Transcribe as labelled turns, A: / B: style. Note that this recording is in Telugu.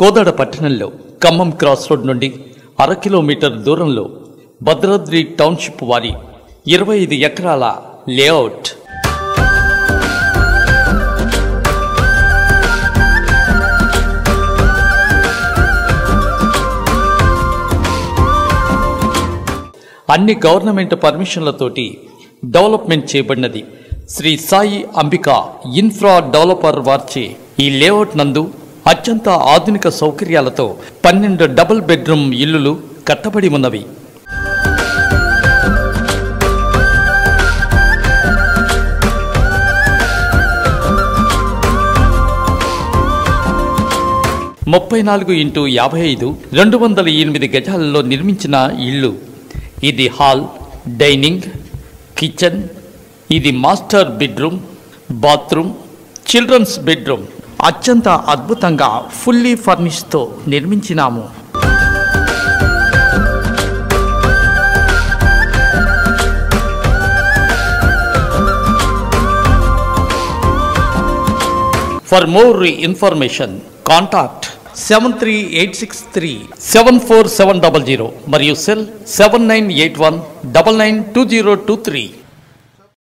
A: కోదాడ పట్టణంలో ఖమ్మం క్రాస్ రోడ్ నుండి 1/2 కిలోమీటర్ దూరంలో భద్రాద్రి టౌన్షిప్ వారి 25 ఎకరాల లేఅవుట్. అన్ని గవర్నమెంట్ పర్మిషన్లతోటి డెవలప్మెంట్ చేయబడినది. శ్రీ సాయి అంబికా ఇన్ఫ్రా డెవలపర్ వార్చే ఈ లేఅవుట్ నందు అత్యంత ఆధునిక సౌకర్యాలతో 12 డబుల్ బెడ్రూమ్ ఇల్లులు కట్టబడి ఉన్నవి. ముప్పై 4x55 208 గజాలలో నిర్మించిన ఇల్లు. ఇది హాల్, డైనింగ్, కిచెన్. ఇది master bedroom, bathroom, children's bedroom. అత్యంత అద్భుతంగా ఫుల్లీ ఫర్నిష్తో నిర్మించినాము. ఫర్ మోర్ ఇన్ఫర్మేషన్ కాంటాక్ట్ 7386374700 మరియు సెల్ 7981992023.